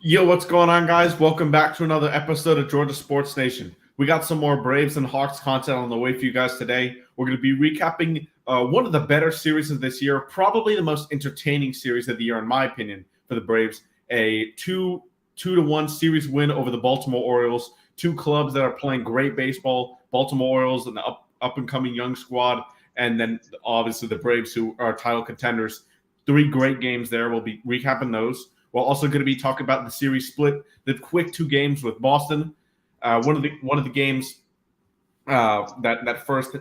Yo, what's going on, guys? Welcome back to another episode of Georgia Sports Nation. We got some more Braves and Hawks content on the way for you guys today. We're going to be recapping one of the better series of this year, probably the most entertaining series of the year, in my opinion, for the Braves. A 2-1 series win over the Baltimore Orioles. Two clubs that are playing great baseball. Baltimore Orioles, an up and coming young squad, and then obviously the Braves, who are title contenders. Three great games there. We'll be recapping those. We're also going to be talking about the series split, the quick two games with Boston. One of the games that first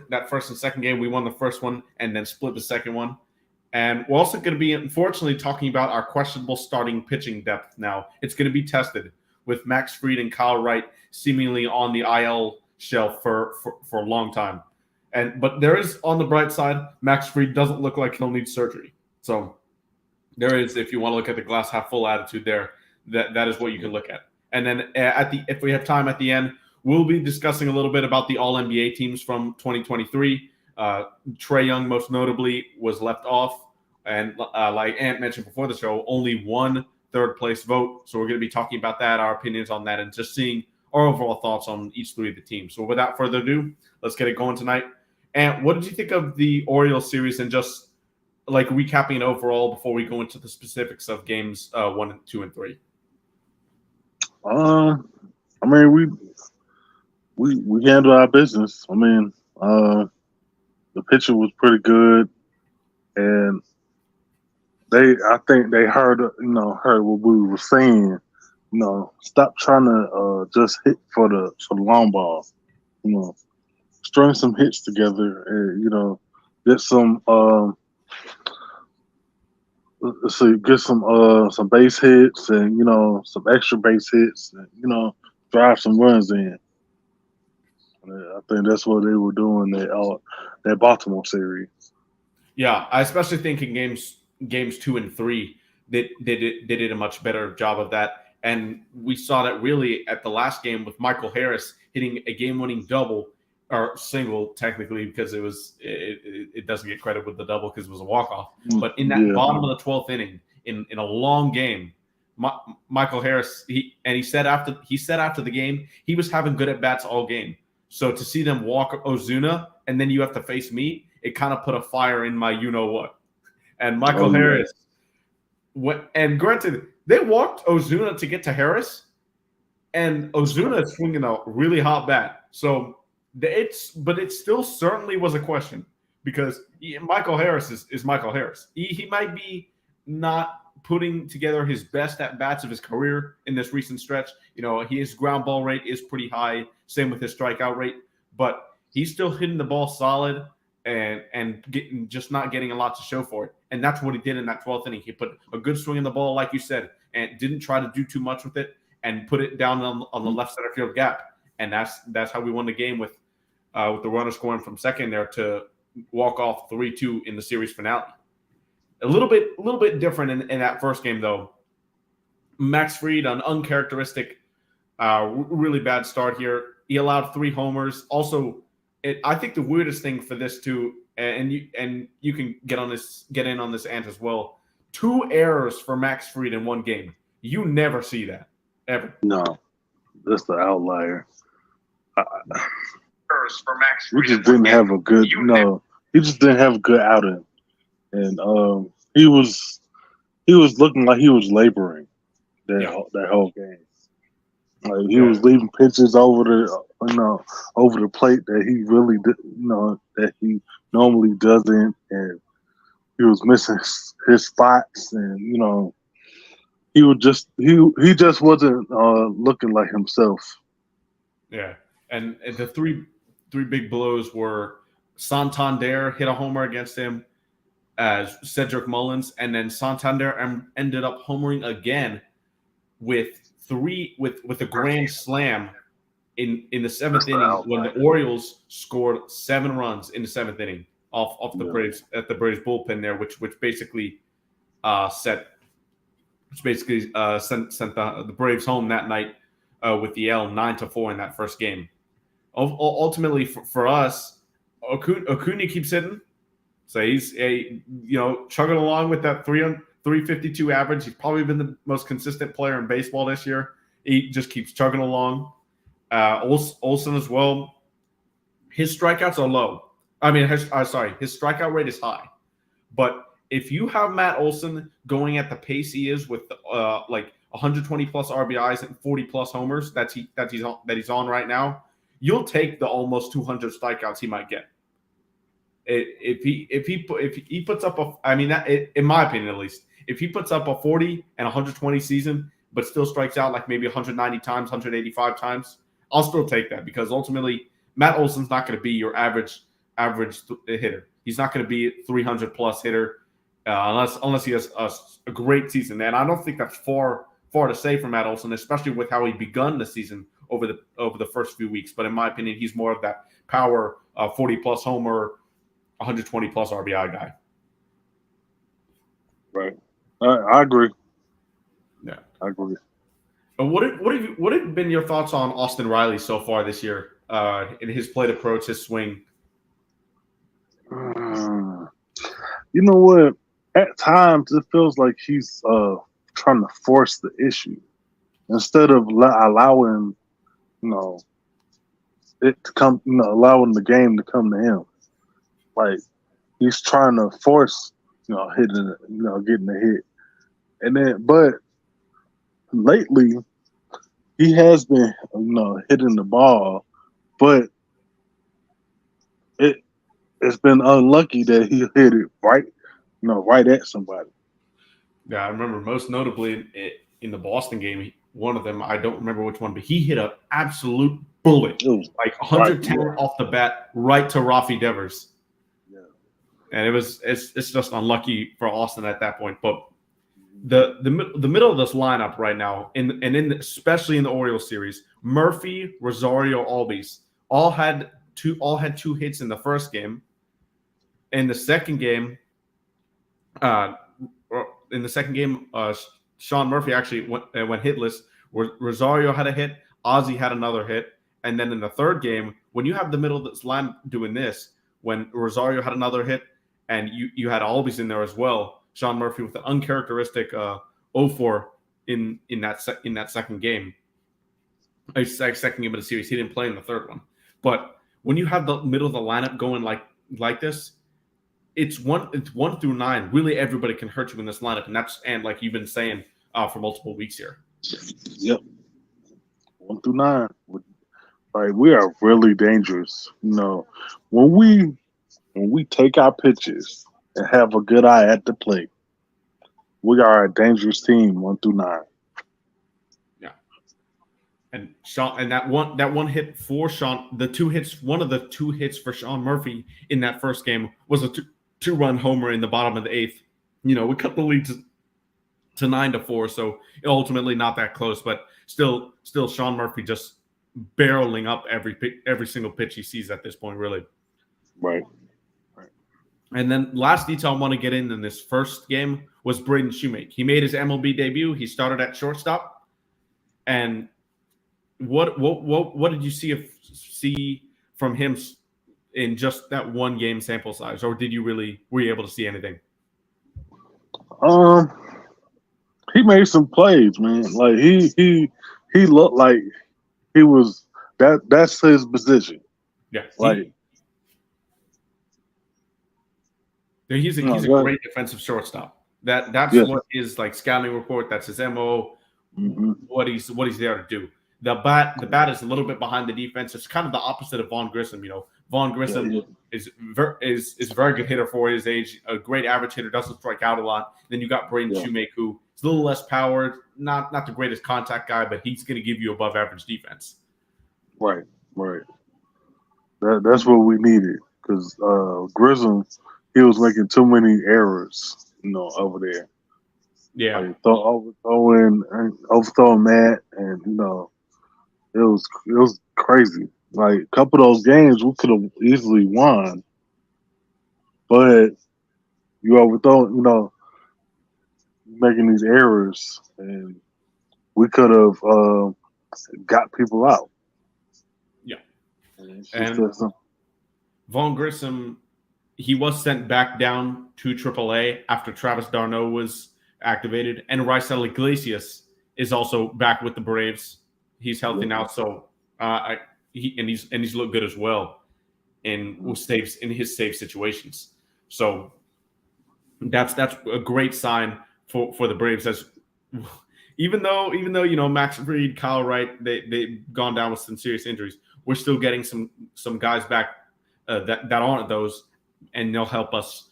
and second game, we won the first one and then split the second one. And we're also going to be, unfortunately, talking about our questionable starting pitching depth now. It's going to be tested with Max Fried and Kyle Wright seemingly on the IL shelf for a long time. But there is, on the bright side, Max Fried doesn't look like he'll need surgery. So there is, if you want to look at the glass half full attitude there, that is what you can look at. And then if we have time at the end, we'll be discussing a little bit about the All-NBA teams from 2023. Trae Young, most notably, was left off. And like Ant mentioned before the show, only one third-place vote. So we're going to be talking about that, our opinions on that, and just seeing our overall thoughts on each three of the teams. So without further ado, let's get it going tonight. Ant, what did you think of the Orioles series and just like recapping it overall before we go into the specifics of games 1, 2, and 3? I mean, we handled our business. I mean, the pitcher was pretty good, and I think they heard what we were saying. Stop trying to just hit for the long ball. String some hits together, and get some. So get some base hits and some extra base hits and drive some runs in. I think that's what they were doing that Baltimore series. Yeah, I especially think in games 2 and 3 they did a much better job of that, and we saw that really at the last game with Michael Harris hitting a game-winning double or single, technically, because it doesn't get credit with the double because it was a walk-off. But in that bottom of the 12th inning, in a long game, Michael Harris, he said after the game, he was having good at-bats all game. So to see them walk Ozuna, and then you have to face me, it kind of put a fire in my you-know-what. And Michael Harris, and granted, they walked Ozuna to get to Harris, and Ozuna is swinging a really hot bat. So it still certainly was a question because Michael Harris is Michael Harris. He might be not putting together his best at bats of his career in this recent stretch. His ground ball rate is pretty high. Same with his strikeout rate, but he's still hitting the ball solid and just not getting a lot to show for it. And that's what he did in that 12th inning. He put a good swing in the ball, like you said, and didn't try to do too much with it and put it down on the left center field gap. And that's how we won the game with the runner scoring from second there to walk off 3-2 in the series finale. A little bit different in that first game, though. Max Fried, an uncharacteristic, really bad start here. He allowed 3 homers. Also, I think the weirdest thing for this too, and you can get in on this, Ant, as well. 2 errors for Max Fried in one game. You never see that ever. No, that's the outlier. For Max We just didn't have a good he just didn't have a good outing, and he was looking like he was laboring that whole game. Like he was leaving pitches over the plate that he really did, that he normally doesn't, and he was missing his spots, and he just wasn't looking like himself. Yeah, and the three big blows were Santander hit a homer against him as Cedric Mullins, and then Santander ended up homering again with a grand slam in the 7th inning when the Orioles scored 7 runs in the 7th inning off the Braves at the Braves bullpen there, which basically sent the Braves home that night with the L 9-4 in that first game. Ultimately, for us, Acuna keeps hitting, so he's chugging along with that 352 average. He's probably been the most consistent player in baseball this year. He just keeps chugging along. Olsen as well. His strikeouts are low. His strikeout rate is high. But if you have Matt Olson going at the pace he is with 120 plus RBIs and 40 plus homers that he's on right now, you'll take the almost 200 strikeouts he might get. If he puts up in my opinion at least, if he puts up a 40 and 120 season, but still strikes out like maybe 190 times, 185 times, I'll still take that because ultimately Matt Olson's not going to be your average hitter. He's not going to be a 300 plus hitter unless he has a great season. And I don't think that's far to say for Matt Olson, especially with how he begun the season over the first few weeks. But in my opinion, he's more of that power 40 plus homer, 120 plus RBI guy. Right. I agree. Yeah, I agree. What have been your thoughts on Austin Riley so far this year in his plate approach, his swing? You know what? At times, it feels like he's trying to force the issue instead of allowing, it to come, allowing the game to come to him. Like he's trying to force, hitting, getting a hit, and then, but lately he has been, hitting the ball, but it's been unlucky that he hit it right, right at somebody. Yeah, I remember most notably in the Boston game, one of them, I don't remember which one, but he hit an absolute bullet, like 110 off the bat, right to Rafi Devers. Yeah. And it's just unlucky for Austin at that point. But the middle of this lineup right now, especially in the Orioles series, Murphy, Rosario, Albies all had two hits in the first game. In the second game, Sean Murphy actually went hitless. Rosario had a hit. Ozzie had another hit. And then in the third game, when you have the middle of this line doing this, when Rosario had another hit and you had Albies in there as well, Sean Murphy with an uncharacteristic 0-4 in that second game. Second game of the series. He didn't play in the third one. But when you have the middle of the lineup going like this, it's 1 through 9. Really, everybody can hurt you in this lineup, and like you've been saying for multiple weeks here. Yep, 1 through 9. Like we are really dangerous. When we take our pitches and have a good eye at the plate, we are a dangerous team 1 through 9. Yeah, and Sean, and that one hit for Sean, one of the two hits for Sean Murphy in that first game was a two-run homer in the bottom of the 8th. We cut the lead to 9-4, so ultimately not that close, but still Sean Murphy just barreling up every single pitch he sees at this point, really. Right. And then last detail I want to get in this first game was Braden Shoemake. He made his MLB debut. He started at shortstop. And what did you see from him in just that one game sample size, or were you able to see anything? He made some plays, man. Like he looked like he was that's his position. Yeah. He's a great defensive shortstop. That's what his scouting report, that's his MO, what he's there to do. The bat is a little bit behind the defense. It's kind of the opposite of Vaughn Grissom. Vaughn Grissom is a very good hitter for his age, a great average hitter, doesn't strike out a lot. Then you got Braden Shoemake, who is a little less powered, not the greatest contact guy, but he's going to give you above average defense. Right. That's what we needed because Grissom, he was making too many errors, over there. Yeah, overthrowing Matt, and it was crazy. Like a couple of those games, we could have easily won, but you overthrow, making these errors, and we could have got people out. Yeah, and Vaughn Grissom, he was sent back down to AAA after Travis d'Arnaud was activated, and Raisel Iglesias is also back with the Braves. He's healthy now, so he's looked good as well in his save situations. So that's a great sign for the Braves. As even though Max Fried, Kyle Wright, they've gone down with some serious injuries, we're still getting some guys back that aren't those, and they'll help us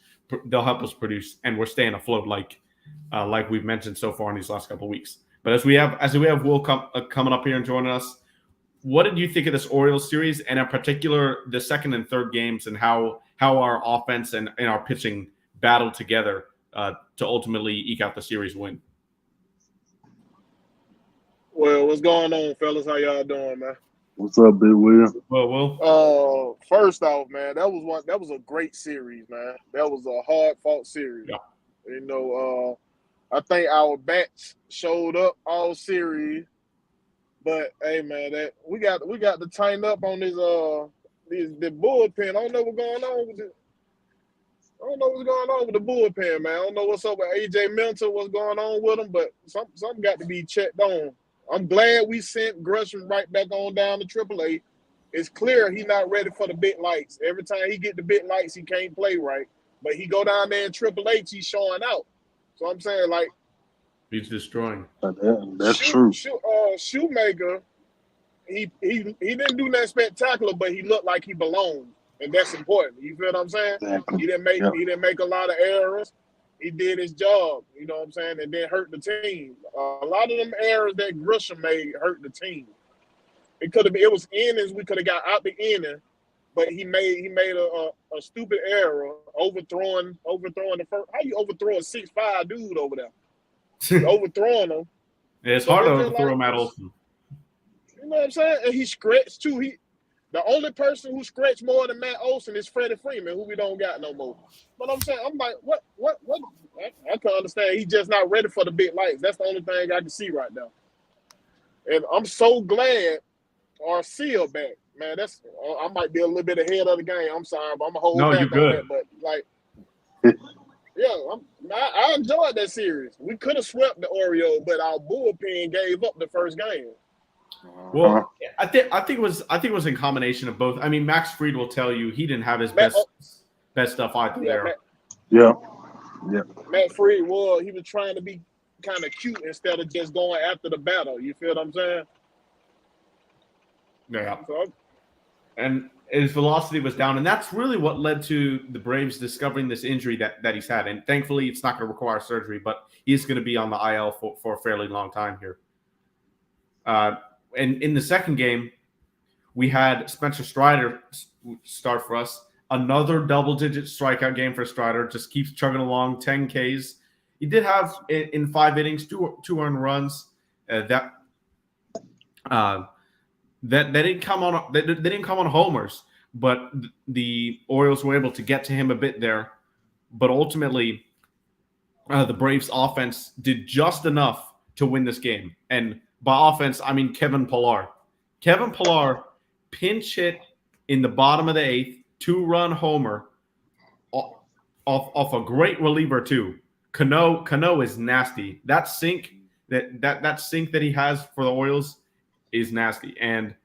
produce, and we're staying afloat like we've mentioned so far in these last couple of weeks. But as we have Will coming up here and joining us, what did you think of this Orioles series, and in particular the second and third games, and how our offense and our pitching battled together to ultimately eke out the series win? Well, what's going on, fellas? How y'all doing, man? What's up, Big Will? Well, first off, man, that was a great series, man. That was a hard-fought series. Yeah. You know, I think our bats showed up all series, but hey, man, that we got to tighten up on this the bullpen. I don't know what's going on with it. I don't know what's going on with the bullpen, man. I don't know what's up with AJ Minter, what's going on with him, but something got to be checked on. I'm glad we sent Gresham right back on down to AAA. It's clear he's not ready for the big lights. Every time he get the big lights, he can't play right. But he go down there in Triple H, he's showing out. So I'm saying, like, he's destroying. That's true. Shoemaker, he didn't do nothing spectacular, but he looked like he belonged, and that's important. You feel what I'm saying? Exactly. He didn't make a lot of errors. He did his job, you know what I'm saying, and then hurt the team. A lot of them errors that Grisham made hurt the team. It was innings we could have got out the inning, but he made a stupid error overthrowing the first. How you overthrow a 6'5" dude over there? Overthrowing him. Yeah, it's hard to overthrow Matt Olson. You know what I'm saying? And he scratched too. The only person who scratched more than Matt Olson is Freddie Freeman, who we don't got no more. But I'm saying, I'm like, what? I can understand. He's just not ready for the big lights. That's the only thing I can see right now. And I'm so glad Arcia back, man. I might be a little bit ahead of the game. I'm sorry, but I'm gonna hold back you're good. on that. But like, yeah, I enjoyed that series. We could have swept the Orioles, but our bullpen gave up the first game. Well, I think it was in combination of both. I mean, Max Fried will tell you he didn't have his best stuff out there. Yeah. Matt Fried he was trying to be kind of cute instead of just going after the battle. You feel what I'm saying? Yeah. And his velocity was down, and that's really what led to the Braves discovering this injury that he's had. And thankfully, it's not going to require surgery, but he's going to be on the IL for a fairly long time here. And in the second game, we had Spencer Strider start for us. Another double-digit strikeout game for Strider. Just keeps chugging along, 10 Ks. He did have in 5 innings, two earned runs. That didn't come on. They didn't come on homers, but the Orioles were able to get to him a bit there. But ultimately, the Braves' offense did just enough to win this game. And by offense, I mean Kevin Pillar. Kevin Pillar pinch hit in the bottom of the 8th, 2-run homer off a great reliever too. Cano is nasty. That sink that he has for the Orioles is nasty. And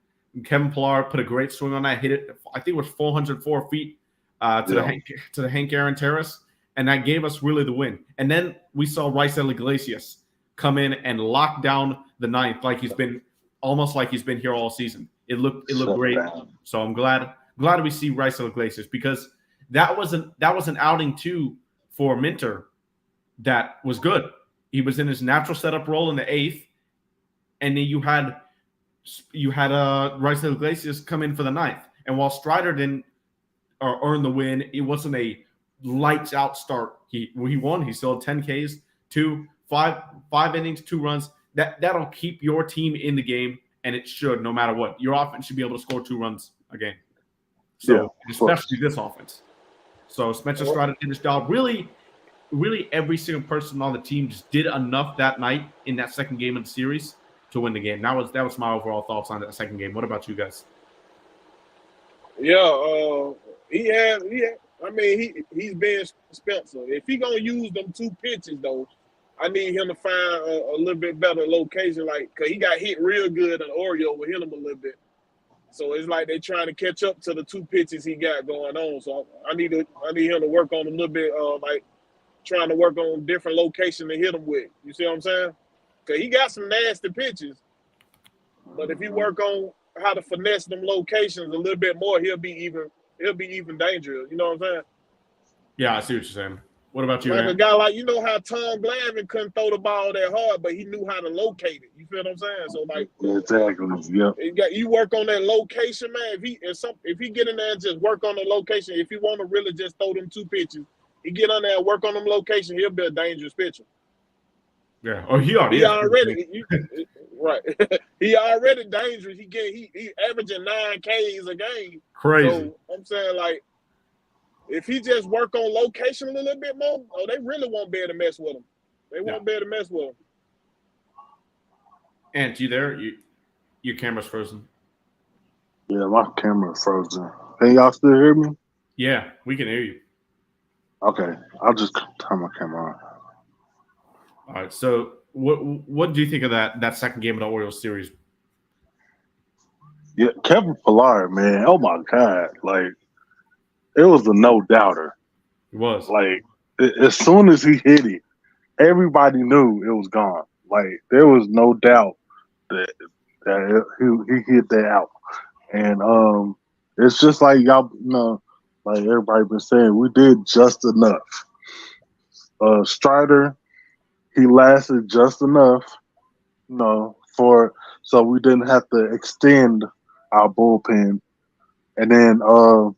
Kevin Pillar put a great swing on that. Hit it, I think it was 404 feet to the Hank Aaron Terrace, and that gave us really the win. And then we saw Raisel Iglesias come in and lock down the 9th like he's been here all season. It looked great. So I'm glad we see Raisel Iglesias, because that was an outing too for Minter that was good. He was in his natural setup role in the 8th, and then you had Raisel Iglesias come in for the 9th. And while Strider didn't earn the win, it wasn't a lights out start. He won. He still had 10 Ks, 5 innings, 2 runs. That'll keep your team in the game, and it should, no matter what. Your offense should be able to score 2 runs a game. So especially this offense. So Spencer Strider did his job. Really every single person on the team just did enough that night in that second game of the series to win the game. That was my overall thoughts on that second game. What about you guys? Yeah, he's being Spencer. If he gonna use them 2 pitches though, I need him to find a little bit better location, like because he got hit real good, and Oreo will hit him a little bit. So it's like they trying to catch up to the 2 pitches he got going on. So I need him to work on a little bit, like trying to work on different location to hit him with. You see what I'm saying? Because he got some nasty pitches, but if he work on how to finesse them locations a little bit more, he'll be even dangerous. You know what I'm saying? Yeah, I see what you're saying. What about you, Like man? a guy like, you know how Tom Glavine couldn't throw the ball that hard, but he knew how to locate it. You feel what I'm saying? So like, Exactly. Yep. you work on that location, man. If he get in there and just work on the location, if he want to really just throw them 2 pitches, he get on there and work on them location, he'll be a dangerous pitcher. Yeah. Oh, he already is. Right. He already dangerous. He averaging 9 Ks a game. Crazy. So I'm saying, like, if he just work on location a little bit more, they really won't be able to mess with him. They won't be able to mess with him. Ant, you there? Your camera's frozen. Yeah, my camera's frozen. Can y'all still hear me? Yeah, we can hear you. Okay, I'll just turn my camera on. All right. So, what do you think of that second game of the Orioles series? Yeah, Kevin Pillar, man. Oh my God, like it was a no doubter. It was like as soon as he hit it, everybody knew it was gone. Like there was no doubt that he hit that out, and it's just like y'all know, like everybody been saying, we did just enough. Strider, he lasted just enough, so we didn't have to extend our bullpen, and then our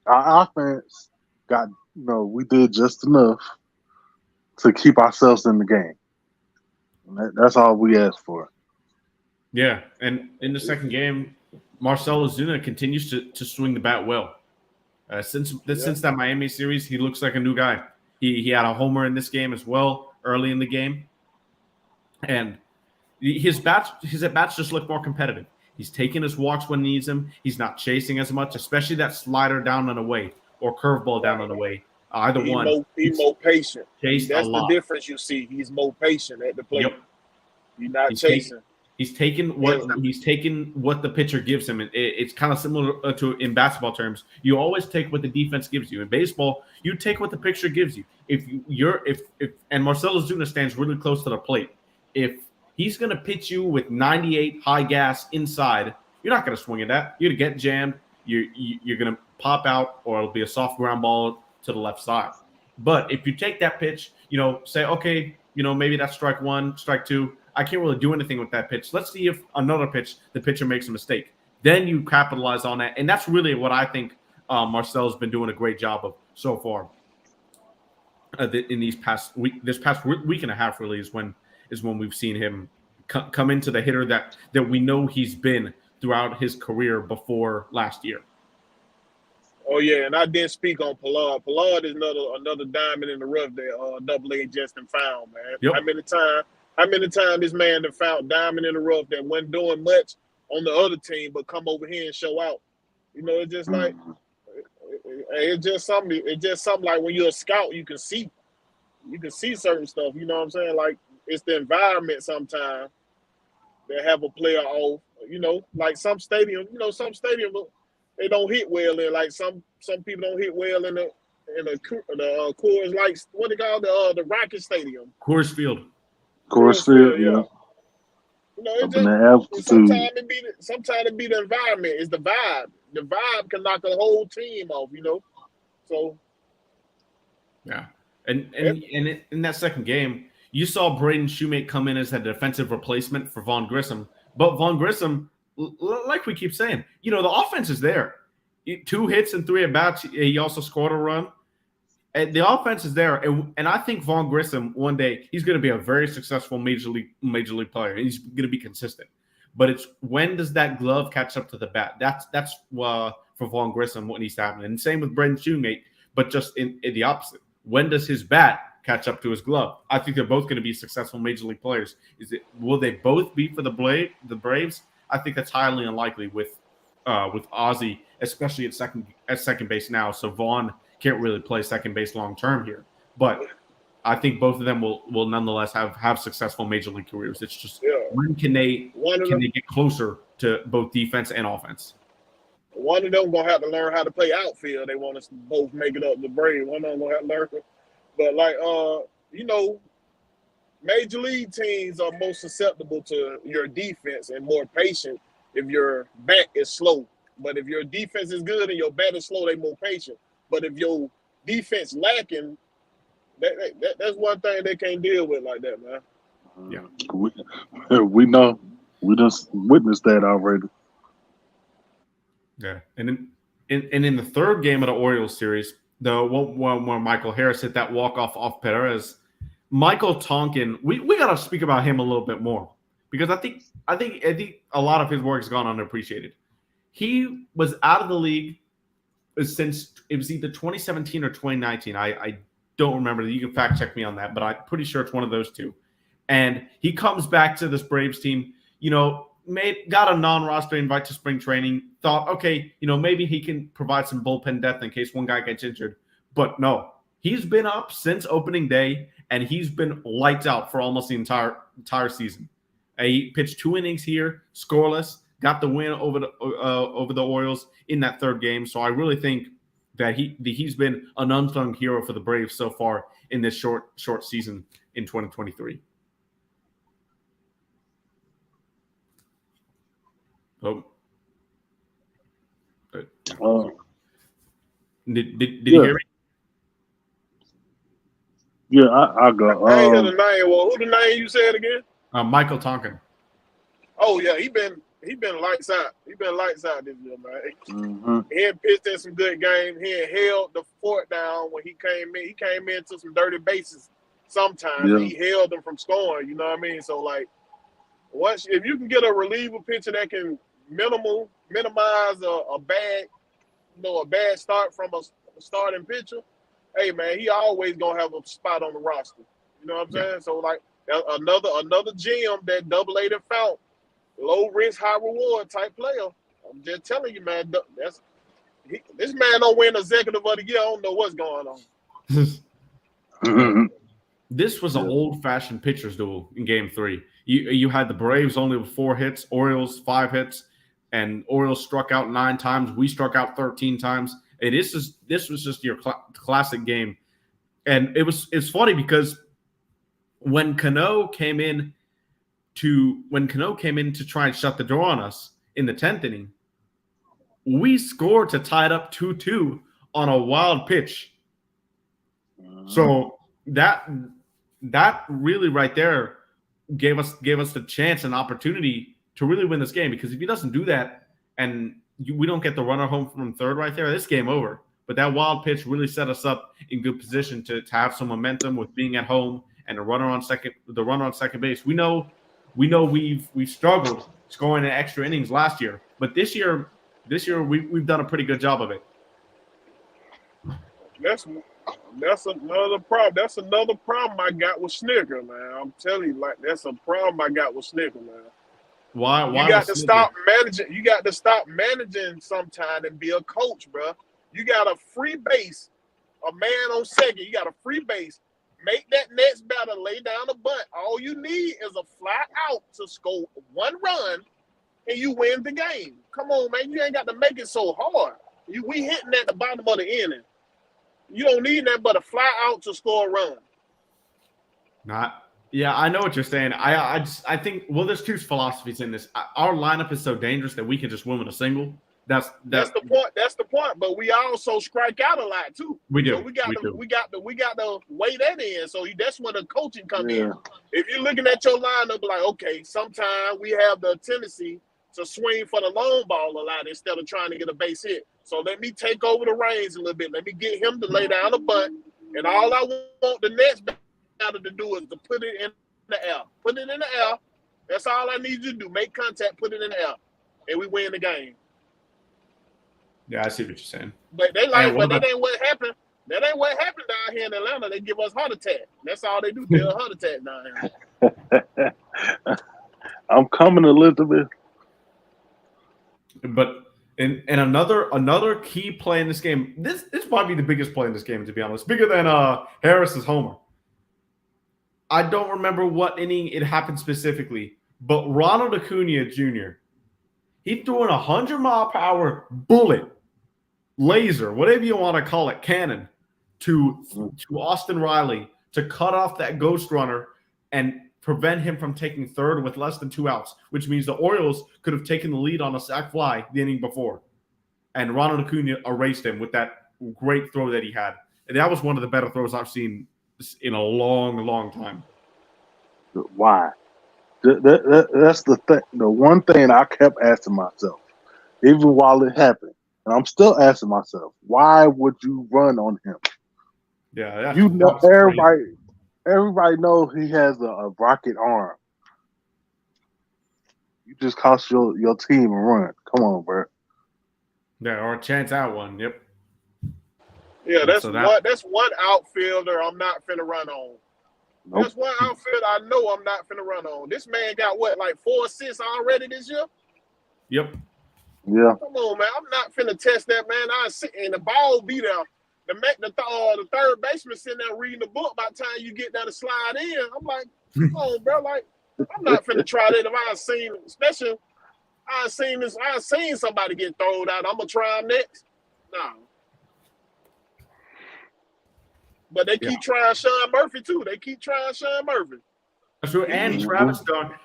offense got, we did just enough to keep ourselves in the game. That's all we asked for. Yeah, and in the second game, Marcell Ozuna continues to swing the bat well. Since that Miami series, he looks like a new guy. He had a homer in this game as well early in the game, and his at bats just look more competitive. He's taking his walks when he needs them. He's not chasing as much, especially that slider down and away or curveball down and away. Either one. He's more patient. That's the difference you see. He's more patient at the plate. Yep. He's not chasing. He's taking what the pitcher gives him. It's kind of similar to in basketball terms. You always take what the defense gives you. In baseball, you take what the pitcher gives you. And Marcell Ozuna stands really close to the plate. If he's going to pitch you with 98 high gas inside, you're not going to swing at that. You're going to get jammed. You're going to pop out, or it'll be a soft ground ball to the left side. But if you take that pitch, say, okay, maybe that's strike 1, strike 2. I can't really do anything with that pitch. Let's see if another pitch, the pitcher makes a mistake. Then you capitalize on that. And that's really what I think Marcel's been doing a great job of so far. In this past week and a half really is when we've seen him come into the hitter that we know he's been throughout his career before last year. Oh yeah, and I didn't speak on Pollard. Pollard is another diamond in the rough that Double-A Justin found, man. Yep. How many times this man that found diamond in the rough that wasn't doing much on the other team, but come over here and show out. It's just like it's just something like when you're a scout, you can see certain stuff. You know what I'm saying? Like it's the environment sometimes that have a player off. Like some stadium, they don't hit well in. Like some people don't hit well in the Coors, like what they call the Rocket Stadium. Coors Field, yeah. Sometimes it be the environment. It's the vibe. The vibe can knock a whole team off. So yeah. And in that second game, you saw Braden Shoemate come in as a defensive replacement for Vaughn Grissom, but Vaughn Grissom, like we keep saying, the offense is there. 2 hits and 3 at bats. He also scored a run. And the offense is there, and I think Vaughn Grissom one day he's going to be a very successful major league player. He's going to be consistent, but it's when does that glove catch up to the bat? That's for Vaughn Grissom what needs to happen, and same with Braden Shoemate, but just in the opposite. When does his bat catch up to his glove? I think they're both going to be successful major league players. Will they both be for the Braves? I think that's highly unlikely with Ozzy, especially at second base now. So Vaughn can't really play second base long term here. But I think both of them will nonetheless have successful major league careers. It's just when can they get closer to both defense and offense? One of them gonna have to learn how to play outfield. They want us to both make it up the Braves. One of them gonna have to learn. But like major league teams are most susceptible to your defense and more patient if your bat is slow. But if your defense is good and your bat is slow, they more patient. But if your defense lacking, that's one thing they can't deal with like that, man. Yeah, we know. We just witnessed that already. Yeah, and in the third game of the Orioles series, though, when Michael Harris hit that walk-off Perez, Michael Tonkin, we got to speak about him a little bit more because I think a lot of his work has gone underappreciated. He was out of the league since it was either 2017 or 2019. I don't remember. You can fact check me on that, but I'm pretty sure it's one of those two. And he comes back to this Braves team, got a non-roster invite to spring training, thought, okay, maybe he can provide some bullpen depth in case one guy gets injured. But no, he's been up since opening day, and he's been lights out for almost the entire season. He pitched 2 innings here, scoreless, got the win over the Orioles in that third game. So I really think that he's been an unsung hero for the Braves so far in this short season in 2023. Oh. Did you hear me? Yeah, I'll go. I ain't hear the name. Well, who the name you said again? Michael Tonkin. Oh yeah, he been lights out. He been lights out this year, man. Mm-hmm. He had pitched in some good games. He had held the fort down when he came in. He came into some dirty bases sometimes. Yeah. He held them from scoring. You know what I mean? So like, if you can get a reliever pitcher that can minimize a bad start from a starting pitcher, hey man, he always gonna have a spot on the roster. You know what I'm saying? So like another gem that double-A that found, low risk, high reward type player. I'm just telling you, man. This man don't win executive of the year. I don't know what's going on. This was an old-fashioned pitcher's duel in Game 3. You had the Braves only with 4 hits, Orioles 5 hits, and Orioles struck out 9 times. We struck out 13 times. And this was just your classic game. And it's funny because when Cano came in to try and shut the door on us in the 10th inning, we scored to tie it up 2-2 on a wild pitch. So that really right there gave us the chance and opportunity to really win this game, because if he doesn't do that and we don't get the runner home from third right there, this game over. But that wild pitch really set us up in good position to have some momentum with being at home and the runner on second base. We know we've struggled scoring in extra innings last year, but this year we've done a pretty good job of it. That's another problem. That's another problem I got with Snicker, man. I'm telling you, like, that's a problem I got with Snicker, man. Why you got to stop managing. You got to stop managing sometime and be a coach, bro. You got a free base, a man on second. You got a free base. Make that next batter lay down a bunt. All you need is a fly out to score 1 run, and you win the game. Come on, man. You ain't got to make it so hard. We hitting at the bottom of the inning. You don't need that but a fly out to score a run. Yeah, I know what you're saying. I think, well, there's 2 philosophies in this. Our lineup is so dangerous that we can just win with a single. That's the point. That's the point. But we also strike out a lot too. We do. So we got to weigh that in. So that's where the coaching comes in. If you're looking at your lineup, like, okay, sometimes we have the tendency to swing for the long ball a lot instead of trying to get a base hit. So let me take over the reins a little bit. Let me get him to lay down a bunt, and all I want the next batter to do is to put it in the air. Put it in the air. That's all I need you to do. Make contact, put it in the air, and we win the game. Yeah, I see what you're saying. But that ain't what happened. That ain't what happened down here in Atlanta. They give us heart attack. That's all they do. They're a heart attack down here. I'm coming, Elizabeth. But in another key play in this game, this might be the biggest play in this game, to be honest. Bigger than Harris's homer. I don't remember what inning it happened specifically, but Ronald Acuna Jr., he threw in 100-mile-per-hour bullet, laser, whatever you want to call it, cannon, to Austin Riley to cut off that ghost runner and prevent him from taking third with less than 2 outs, which means the Orioles could have taken the lead on a sac fly the inning before. And Ronald Acuna erased him with that great throw that he had. And that was one of the better throws I've seen in a long, long time. Why? That's the thing. The one thing I kept asking myself, even while it happened, and I'm still asking myself, why would you run on him? Yeah, you know, everybody knows he has a rocket arm. You just cost your team a run. Come on, bro. Yeah, or a chance out one. Yep. Yeah, that's one outfielder I'm not finna run on. Nope. That's one outfielder I know I'm not finna run on. This man got like 4 assists already this year? Yep. Yeah. Come on, man. I'm not finna test that, man. I sit and the ball be there. The third baseman sitting there reading the book by the time you get there to slide in. I'm like, come on, bro. Like, I'm not finna try that if I seen, especially I seen somebody get thrown out. I'm gonna try him next. No. But they keep trying Sean Murphy too. They keep trying Sean Murphy. That's true. And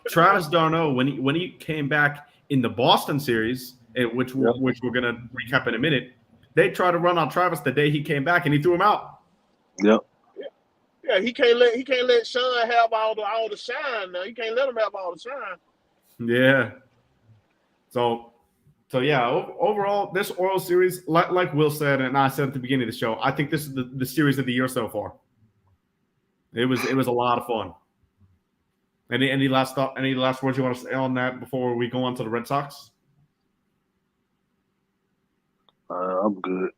Travis d'Arnaud, when he came back in the Boston series, which we're gonna recap in a minute, they tried to run on Travis the day he came back, and he threw him out. Yep. Yeah, he can't let Sean have all the shine now. He can't let him have all the shine. Yeah. So yeah, overall, this Orioles series, like Will said, and I said at the beginning of the show, I think this is the series of the year so far. It was a lot of fun. Any last words you want to say on that before we go on to the Red Sox? I'm good.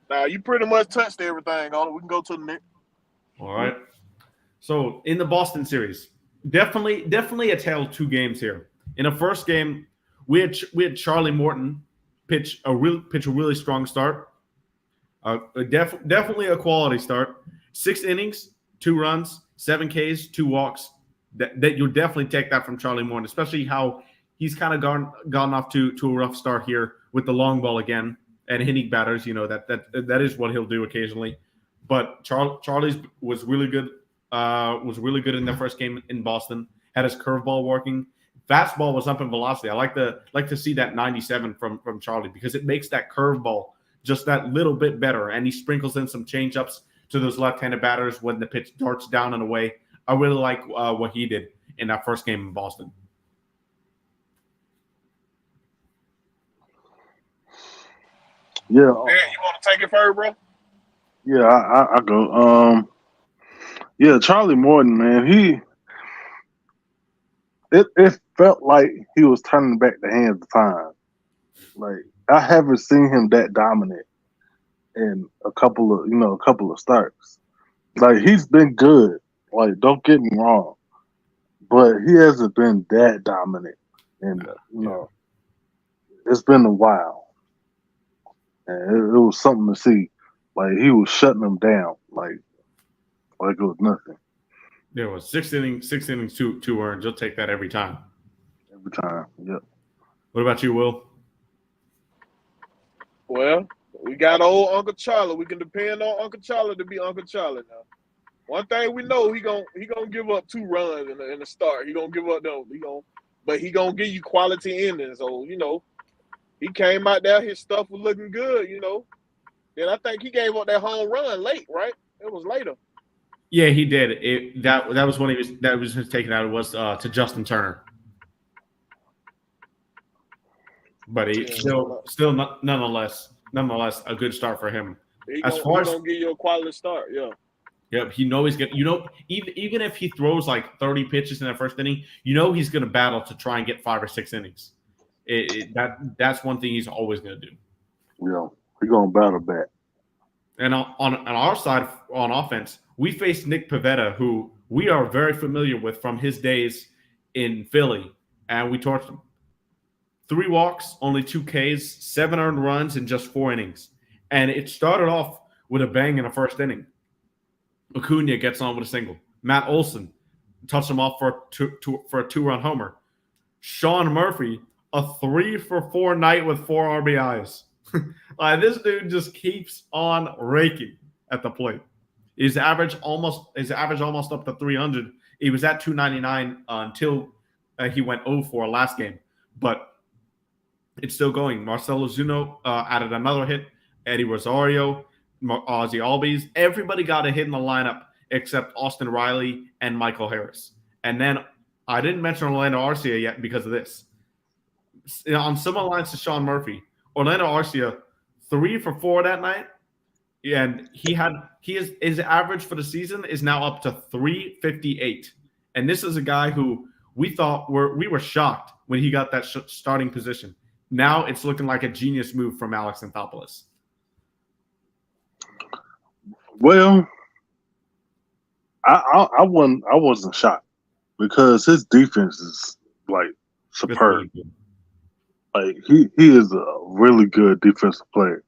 Nah, you pretty much touched everything on it. We can go to the next. All right. So in the Boston series, definitely a tale of 2 games here. In the first game, we had Charlie Morton pitch a really strong start. Definitely a quality start. 6 innings, 2 runs, 7 Ks, 2 walks. That you'll definitely take that from Charlie Morton, especially how he's kind of gone off to a rough start here with the long ball again and hitting batters. You know that is what he'll do occasionally. But Charlie's was really good. Was really good in the first game in Boston. Had his curveball working. Fastball was up in velocity. I like to see that 97 from Charlie because it makes that curveball just that little bit better. And he sprinkles in some changeups to those left-handed batters when the pitch darts down and away. I really like what he did in that first game in Boston. Yeah. Man, you want to take it first, bro? Yeah, I go. Yeah, Charlie Morton, man, it felt like he was turning back the hands of time. Like I haven't seen him that dominant in a couple of starts. Like he's been good. Like don't get me wrong, but he hasn't been that dominant. And it's been a while, and it was something to see. Like he was shutting them down, like it was nothing. There was 6 innings, 2 earned. You'll take that every time. Every time, yep. What about you, Will? Well, we got old Uncle Charlie. We can depend on Uncle Charlie to be Uncle Charlie now. One thing we know, he gonna give up 2 runs in the start. He gonna give up those. But he gonna give you quality innings. So he came out there. His stuff was looking good. Then I think he gave up that home run late, right? It was later. Yeah, he did. That was when he was taken out. It was to Justin Turner. But he still nonetheless a good start for him. He's gonna give you a quality start, yeah. Yep, he knows he's gonna. Even if he throws like 30 pitches in that first inning, he's gonna battle to try and get 5 or 6 innings. That's one thing he's always gonna do. Yeah, he's gonna battle back. And on our side on offense, we faced Nick Pivetta, who we are very familiar with from his days in Philly, and we torched him. 3 walks, only 2 Ks, 7 earned runs in just 4 innings. And it started off with a bang in the first inning. Acuna gets on with a single. Matt Olson touched him off for a 2-run homer. Sean Murphy, a 3-for-4 night with 4 RBIs. This dude just keeps on raking at the plate. His average almost up to 300. He was at 299 until he went 0-4 last game, but it's still going. Marcelo Zuno added another hit. Eddie Rosario, Ozzie Albies, everybody got a hit in the lineup except Austin Riley and Michael Harris. And then I didn't mention Orlando Arcia yet because of this. On similar lines to Sean Murphy, Orlando Arcia 3-for-4 that night, and his average for the season is now up to 358. And this is a guy who we were shocked when he got that starting position. Now it's looking like a genius move from Alex Anthopoulos. Well, I wasn't shocked because his defense is like superb. Like he is a really good defensive player.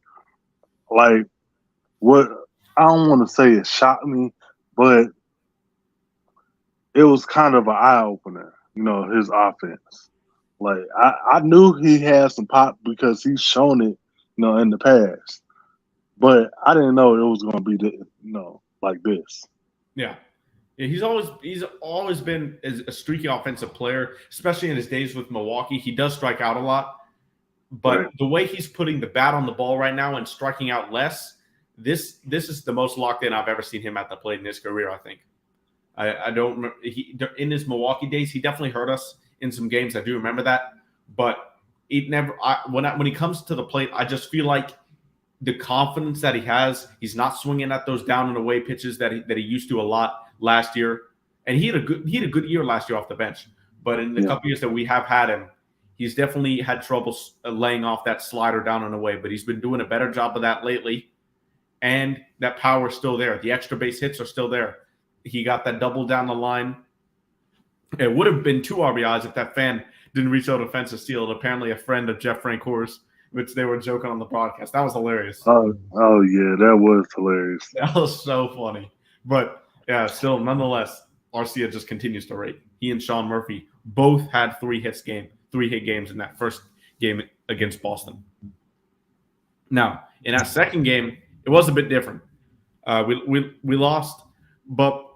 Like what I don't want to say it shocked me, but it was kind of an eye opener. His offense. Like I knew he had some pop because he's shown it, in the past. But I didn't know it was going to be, like this. Yeah, he's always been a streaky offensive player, especially in his days with Milwaukee. He does strike out a lot, but right. The way he's putting the bat on the ball right now and striking out less, this is the most locked in I've ever seen him at the plate in his career. I think. I don't remember in his Milwaukee days. He definitely hurt us in some games. I do remember that, but it never. When he comes to the plate, I just feel like the confidence that he has, he's not swinging at those down and away pitches that he used to a lot last year. And he had a good year last year off the bench. But in the couple years that we have had him, he's definitely had trouble laying off that slider down and away. But he's been doing a better job of that lately. And that power is still there. The extra base hits are still there. He got that double down the line. It would have been 2 RBIs if that fan didn't reach out offensive steal. Apparently a friend of Jeff Francour's, which they were joking on the broadcast. That was hilarious. Oh yeah, that was hilarious. That was so funny. But yeah, still, nonetheless, Arcia just continues to rate. He and Sean Murphy both had 3-hit games in that first game against Boston. Now, in that second game, it was a bit different. We lost, but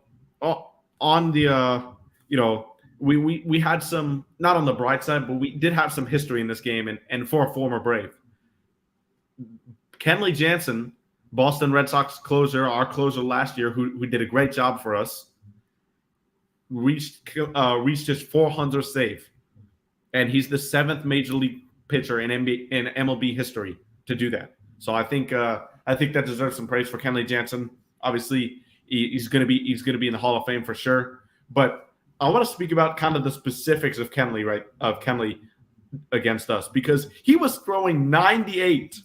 on the we had some, not on the bright side, but we did have some history in this game, and for a former Brave. Kenley Jansen, Boston Red Sox closer, our closer last year, who did a great job for us, reached his 400th save. And he's the 7th major league pitcher in MLB history to do that. So I think that deserves some praise for Kenley Jansen. Obviously, he's going to be in the Hall of Fame for sure. But I want to speak about kind of the specifics of Kenley against us, because he was throwing 98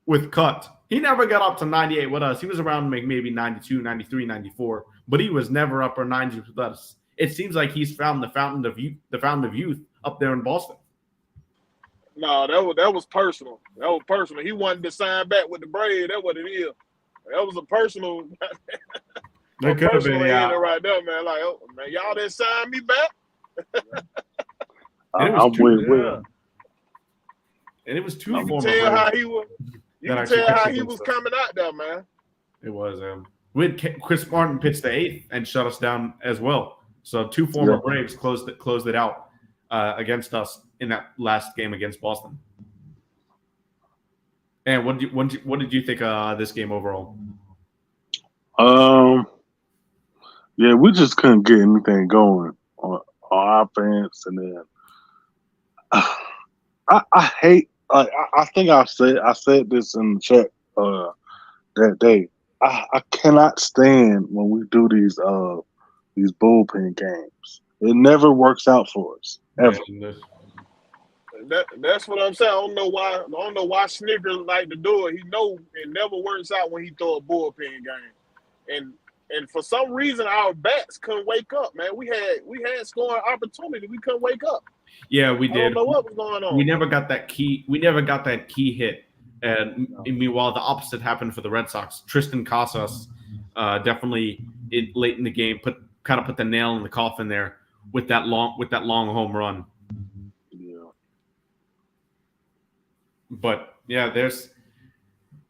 with cut. He never got up to 98 with us. He was around maybe 92, 93, 94, but he was never upper 90s with us. It seems like he's found the fountain of youth up there in Boston. No, that was personal. That was personal. He wanted to sign back with the Braves. That's what it is. That was a personal. That could have been, yeah. Right there, man. Like, oh, man, y'all didn't sign me back. I'm with. And it was 2 You can former tell Braves. how he was. You can tell how he was coming out there, man. It was. We had Chris Martin pitch the 8th and shut us down as well. So 2 former Braves closed it out against us in that last game against Boston. And what did you think of this game overall? Yeah, we just couldn't get anything going on offense, and then I hate. I think I said this in the chat that day. I cannot stand when we do these bullpen games. It never works out for us ever. That's what I'm saying. I don't know why Snickers like to do it. He know it never works out when he throw a bullpen game, and for some reason our bats couldn't wake up. Man, we had scoring opportunity. We couldn't wake up. Yeah, we did. I don't know what was going on. We never got that key hit. And meanwhile, the opposite happened for the Red Sox. Tristan Casas definitely late in the game put kind of put the nail in the coffin there with that long home run. Yeah. But yeah,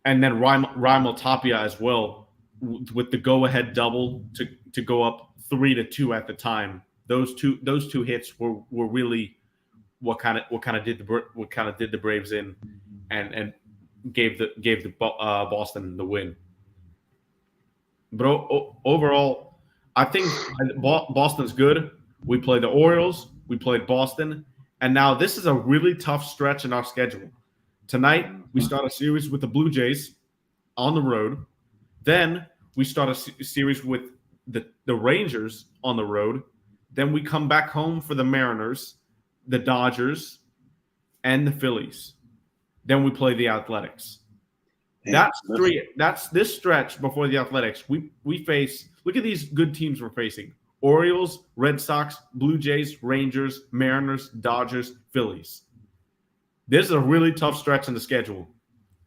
and then Raimel Tapia as well with the go-ahead double to go up 3-2 at the time. Those two hits were really what kind of did the Braves in and gave the Boston the win. But overall, I think Boston's good. We play the Orioles, we played Boston, and now this is a really tough stretch in our schedule. Tonight, we start a series with the Blue Jays on the road. Then we start a series with the Rangers on the road. Then we come back home for the Mariners, the Dodgers, and the Phillies. Then we play the Athletics. That's three. That's this stretch before the Athletics. We face – look at these good teams we're facing. Orioles, Red Sox, Blue Jays, Rangers, Mariners, Dodgers, Phillies. This is a really tough stretch in the schedule.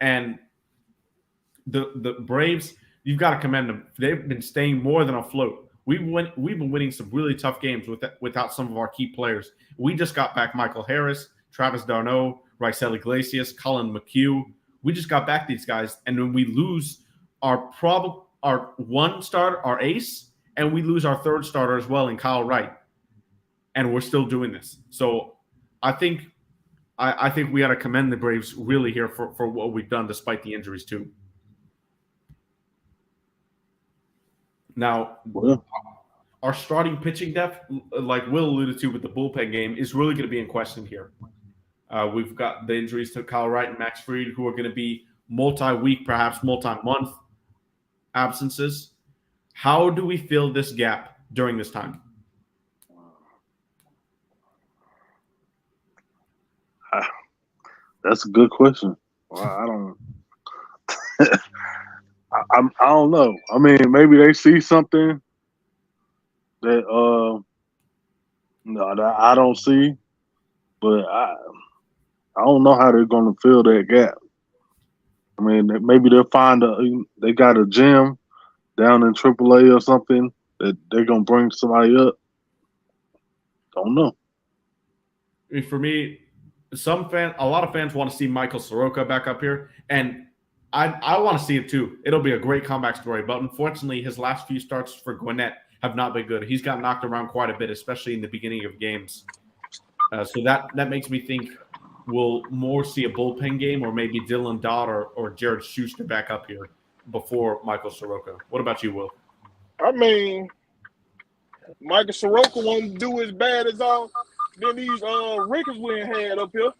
And the Braves, you've got to commend them. They've been staying more than afloat. We've been winning some really tough games without some of our key players. We just got back Michael Harris, Travis d'Arnaud, Raisel Iglesias, Colin McHugh. We just got back these guys, and when we lose our one starter, our ace, and we lose our third starter as well in Kyle Wright, and we're still doing this. So I think we got to commend the Braves really here for what we've done despite the injuries too. Now, our starting pitching depth, like Will alluded to with the bullpen game, is really going to be in question here. We've got the injuries to Kyle Wright and Max Fried, who are going to be multi-week, perhaps multi-month absences. How do we fill this gap during this time? That's a good question. Well, I don't. I don't know. I mean, maybe they see something that that I don't see, but I don't know how they're going to fill that gap. I mean, maybe they'll find they got a gym down in AAA or something that they're going to bring somebody up. Don't know. For me, a lot of fans want to see Michael Soroka back up here, and I want to see it too. It'll be a great comeback story, but unfortunately, his last few starts for Gwinnett have not been good. He's got knocked around quite a bit, especially in the beginning of games. So that makes me think we'll more see a bullpen game, or maybe Dylan Dodd or Jared Schuster back up here before Michael Soroka. What about you, Will? I mean, Michael Soroka won't do as bad as than these Rickers we had up here.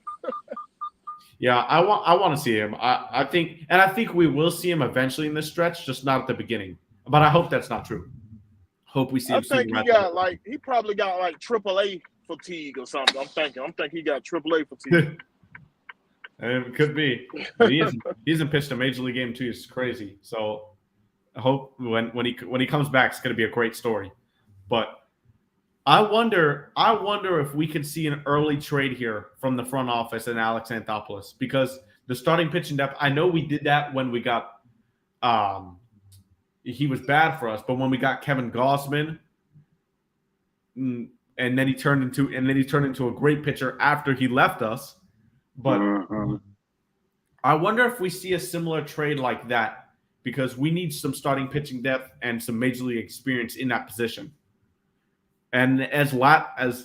Yeah, I want to see him. I think we will see him eventually in this stretch, just not at the beginning. But I hope that's not true. Hope we see him. I think he probably got like AAA fatigue or something. I'm thinking he got AAA fatigue. It could be. He hasn't pitched a major league game too. It's crazy. So I hope when he comes back, it's going to be a great story. But I wonder if we could see an early trade here from the front office and Alex Anthopoulos, because the starting pitching depth, I know we did that when we got he was bad for us, but when we got Kevin Gausman, and then he turned into a great pitcher after he left us. But I wonder if we see a similar trade like that, because we need some starting pitching depth and some major league experience in that position. And as Latiman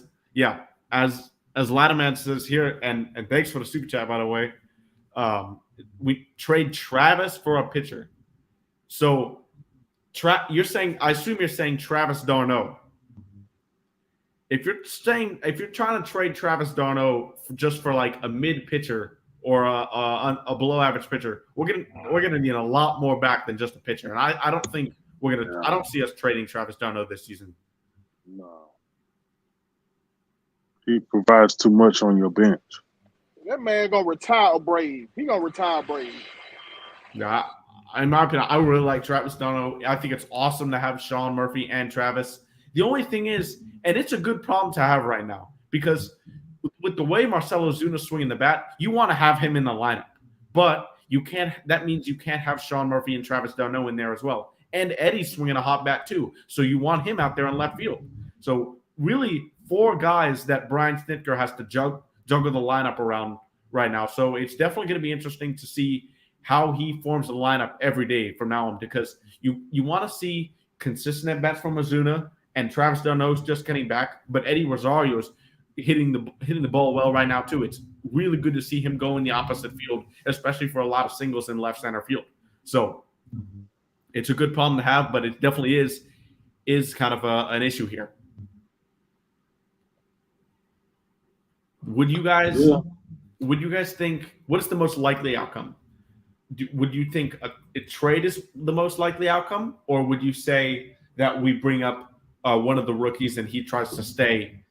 says here, and thanks for the super chat, by the way, we trade Travis for a pitcher. So I assume you're saying Travis d'Arnaud. If you're trying to trade Travis d'Arnaud just for like a mid pitcher or a below average pitcher, we're gonna need a lot more back than just a pitcher. And I don't think I don't see us trading Travis d'Arnaud this season. No. He provides too much on your bench. That man gonna retire a Brave. He gonna retire a Brave. Yeah, in my opinion, I really like Travis d'Arnaud. I think it's awesome to have Sean Murphy and Travis. The only thing is, and it's a good problem to have right now, because with the way Marcell Ozuna's swinging the bat, you want to have him in the lineup. But you can't. That means you can't have Sean Murphy and Travis d'Arnaud in there as well. and Eddie's swinging a hot bat too. So you want him out there in left field. So really 4 guys that Brian Snitker has to juggle the lineup around right now. So it's definitely going to be interesting to see how he forms the lineup every day from now on, because you want to see consistent at-bats from Ozuna, and Travis D'Arnaud's just getting back, but Eddie Rosario's hitting the ball well right now too. It's really good to see him go in the opposite field, especially for a lot of singles in left center field. So it's a good problem to have, but it definitely is kind of an issue here. Would you guys think, what is the most likely outcome? Would you think a trade is the most likely outcome, or would you say that we bring up one of the rookies and he tries to stay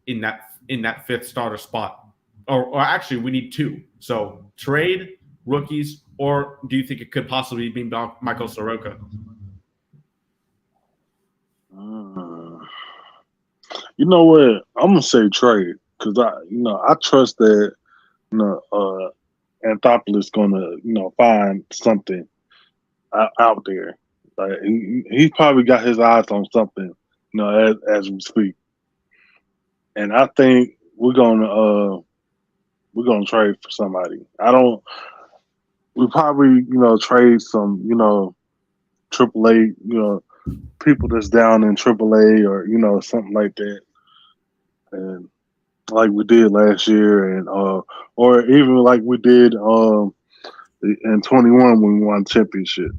in that 5th starter spot? Or actually, we need 2. So trade, rookies, or do you think it could possibly be Michael Soroka? You know what? I'm gonna say trade, because I trust that Anthopoulos gonna find something out there. Like he probably got his eyes on something, as we speak. And I think we're gonna trade for somebody. We probably trade some AAA people that's down in AAA or something like that, and like we did last year, and or even like we did in 21 when we won the championship.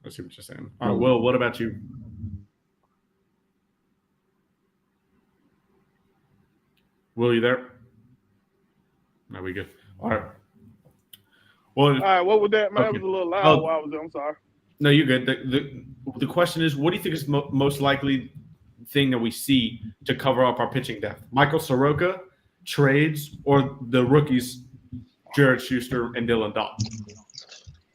I see what you're saying. All right, Will, what about you? Will, you there? No, we good. All right. Well, all right, what was that, man? Okay. It was a little loud while I was there. I'm sorry. No, you're good. The question is, what do you think is most likely thing that we see to cover up our pitching depth? Michael Soroka, trades, or the rookies, Jared Schuster and Dylan Dodd?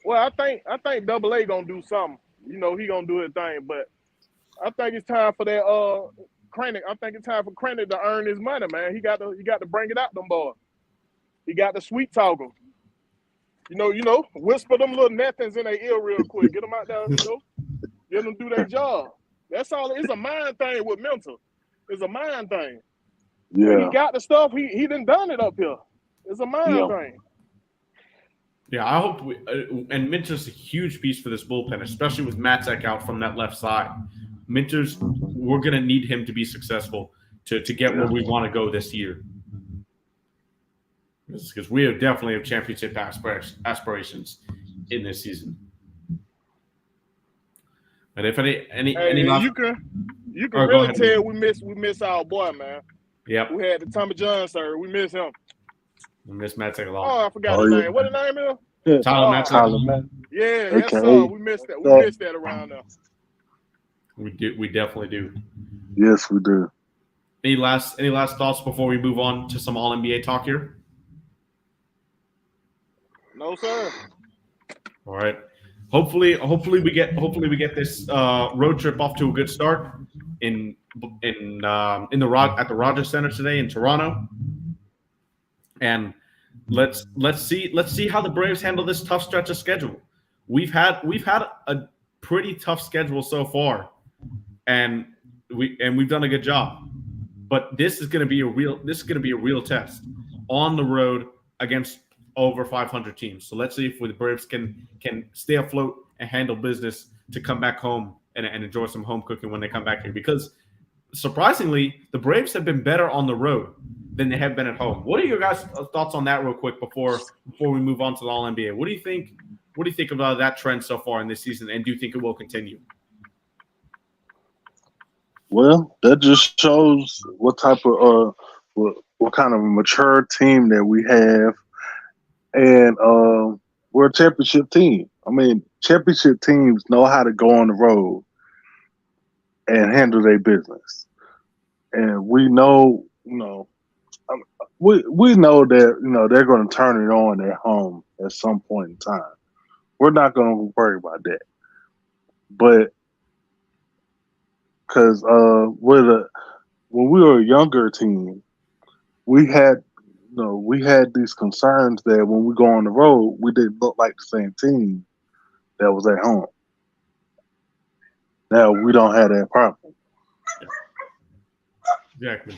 Well, I think Double A gonna do something. He gonna do his thing, but I think it's time for that Krennic. I think it's time for Krennic to earn his money, man. He got to bring it out them boys. He got to sweet talk them. Whisper them little nothings in their ear real quick. Get them out there, get them do their job. That's all. It's a mind thing with mental. It's a mind thing. Yeah. He got the stuff. He done it up here. It's a mind thing. Yeah, I hope and Minter's a huge piece for this bullpen, especially with Matzek out from that left side. Minter's, we're going to need him to be successful to get where we want to go this year. Because we definitely have championship aspirations in this season. But if any you can really tell we miss our boy, man. Yep. We had the Tommy John, sir. We miss him. We miss Matzek a lot. Oh, I forgot his name. What his name is? Yeah. Tyler Matzek. Yeah, okay. Yes, sir. We missed that. We missed that around there. We definitely do. Yes, we do. Any last thoughts before we move on to some All NBA talk here? No, sir. All right. Hopefully we get this road trip off to a good start at the Rogers Center today in Toronto, and let's see how the Braves handle this tough stretch of schedule. We've had a pretty tough schedule so far, and we've done a good job. But this is going to be a real test on the road against over 500 teams. So let's see if the Braves can stay afloat and handle business to come back home and enjoy some home cooking when they come back here. Because surprisingly, the Braves have been better on the road than they have been at home. What are your guys' thoughts on that real quick before we move on to the All-NBA? What do you think about that trend so far in this season, and do you think it will continue? Well, that just shows what type of what kind of a mature team that we have. And we're a championship team. I mean, championship teams know how to go on the road and handle their business. And we know, we know that, they're going to turn it on at home at some point in time. We're not going to worry about that. But because when we were a younger team, we had these concerns that when we go on the road, we didn't look like the same team that was at home. Now we don't have that problem. Exactly.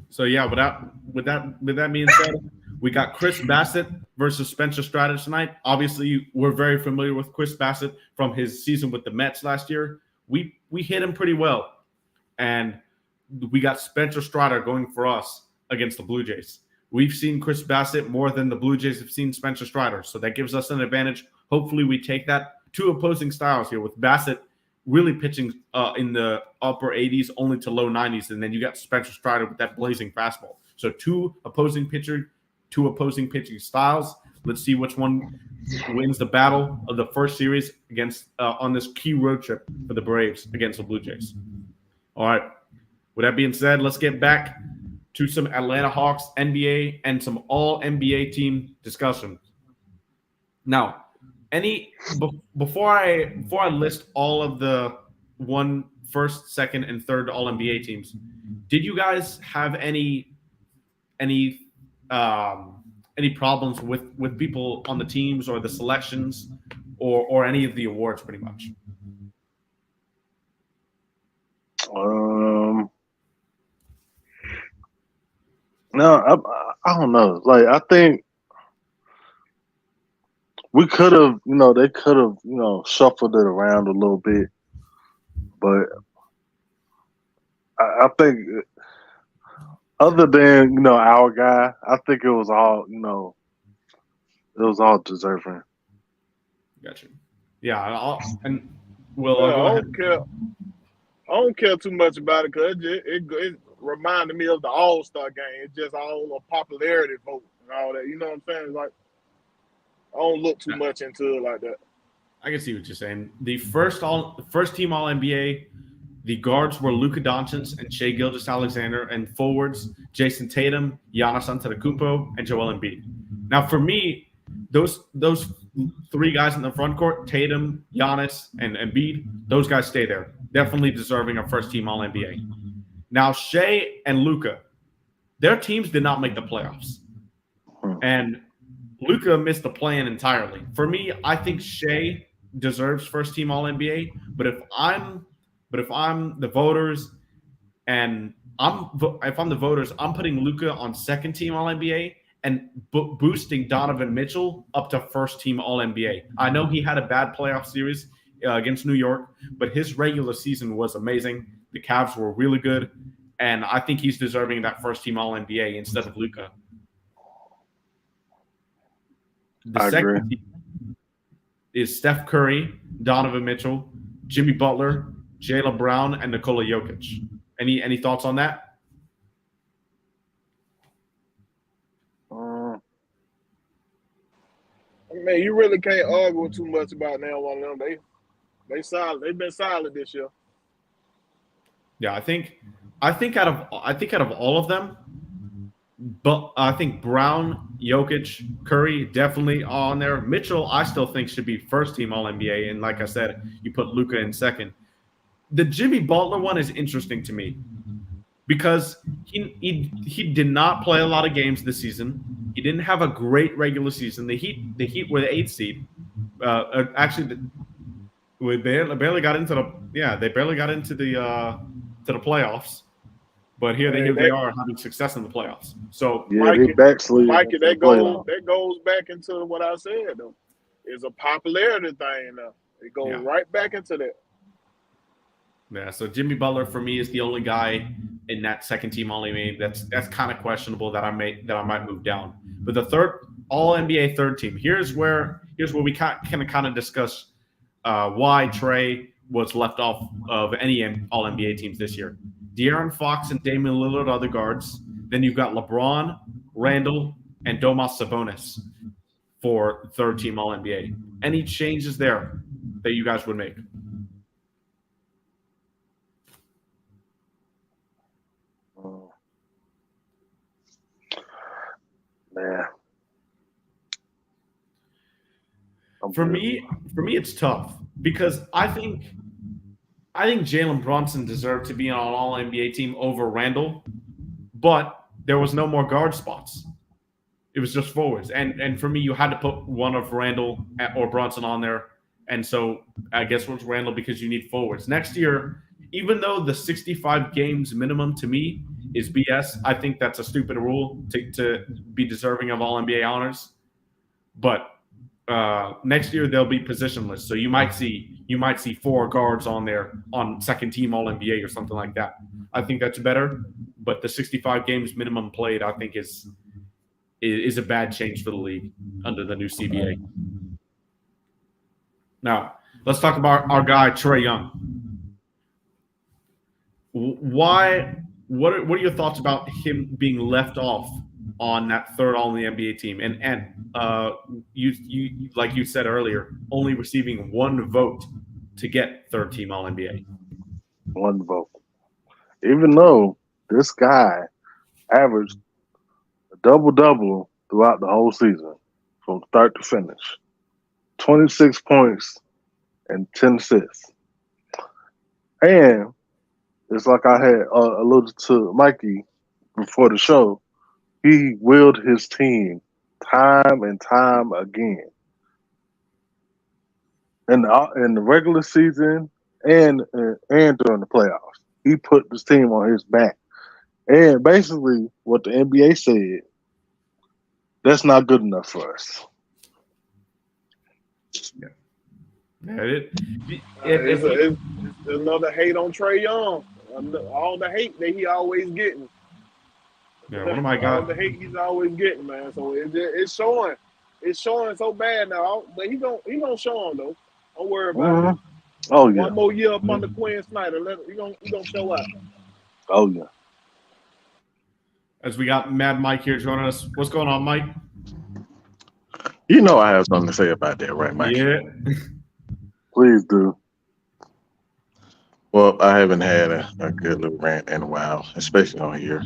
So yeah, with that being said, we got Chris Bassett versus Spencer Strider tonight. Obviously, we're very familiar with Chris Bassett from his season with the Mets last year. We hit him pretty well, and we got Spencer Strider going for us against the Blue Jays. We've seen Chris Bassett more than the Blue Jays have seen Spencer Strider, so that gives us an advantage. Hopefully, we take that. Two opposing styles here with Bassett really pitching in the upper 80s, only to low 90s, and then you got Spencer Strider with that blazing fastball. So two opposing pitching styles. Let's see which one wins the battle of the first series against on this key road trip for the Braves against the Blue Jays. All right. With that being said, let's get back to some Atlanta Hawks NBA and some all NBA team discussion. Now, before I list all of the first, second, and third all NBA teams, did you guys have any problems with people on the teams or the selections or any of the awards, pretty much? No, I don't know. Like, I think we could have, they could have, shuffled it around a little bit, but I think other than our guy, I think it was all deserving. Gotcha. Yeah, I don't care too much about it because it reminded me of the All-Star game. It's just all a popularity vote and all that. You know what I'm saying? Like, I don't look too much into it like that. I can see what you're saying. The first team All NBA, the guards were Luka Doncic and Shai Gilgeous-Alexander, and forwards Jason Tatum, Giannis Antetokounmpo, and Joel Embiid. Now, for me, those three guys in the front court, Tatum, Giannis, and Embiid, those guys stay there. Definitely deserving of first team All NBA. Now, Shai and Luka, their teams did not make the playoffs, and Luka missed the play-in entirely. For me, I think Shai deserves first team All NBA. But if I'm the voters, and if I'm the voters, I'm putting Luka on second team All NBA and boosting Donovan Mitchell up to first team All NBA. I know he had a bad playoff series against New York, but his regular season was amazing. The Cavs were really good, and I think he's deserving that first team All NBA instead of Luka. The second team is Steph Curry, Donovan Mitchell, Jimmy Butler, Jaylen Brown, and Nikola Jokic. Any thoughts on that? Man, you really can't argue too much about now one of them. They solid. They've been solid this year. Yeah, I think out of all of them, but I think Brown, Jokic, Curry definitely on there. Mitchell, I still think should be first team All NBA, and like I said, you put Luka in second. The Jimmy Butler one is interesting to me because he did not play a lot of games this season. He didn't have a great regular season. The Heat were the 8th seed. Actually, they barely got into the playoffs. But here they are having success in the playoffs. So Mikey, that goes back into what I said though. It's a popularity thing now. It goes right back into that. Yeah, so Jimmy Butler for me is the only guy in that second team All NBA that's kind of questionable that I might move down. But the third All NBA third team, here's where we can kind of discuss why Trey was left off of any All NBA teams this year. De'Aaron Fox and Damian Lillard are the guards. Then you've got LeBron, Randall, and Domas Sabonis for third team All NBA. Any changes there that you guys would make? Man. For me, it's tough because I think Jalen Brunson deserved to be on an All NBA team over Randall, but there was no more guard spots. It was just forwards, and for me, you had to put one of Randall or Brunson on there, And so I guess it's Randall because you need forwards. Next year, even though the 65 games minimum to me is BS, I think that's a stupid rule to be deserving of all NBA honors. But next year they'll be positionless, so you might see 4 guards on there on second team All NBA or something like that. I think that's better, but the 65 games minimum played, I think is a bad change for the league under the new CBA. Now let's talk about our guy Trae Young. What are your thoughts about him being left off on that third All in the NBA team, and you like you said earlier, only receiving 1 vote to get third team All NBA? 1 vote, even though this guy averaged a double throughout the whole season from start to finish, 26 points and 10 assists, and it's like I had alluded to Mikey before the show. He willed his team time and time again in the regular season and during the playoffs. He put this team on his back, and basically what the NBA said, that's not good enough for us. Yeah. It's another hate on Trae Young. All the hate that he always getting. Yeah, one of my guys. All the hate he's always getting, man. So it's showing. It's showing so bad now. But he gonna show him though. Don't worry about it. Oh yeah. 1 more year up under Quinn Snyder. He gonna show up. Oh yeah. As we got Mad Mike here joining us. What's going on, Mike? You know I have something to say about that, right, Mike? Yeah. Please do. Well, I haven't had a good little rant in a while, especially on here.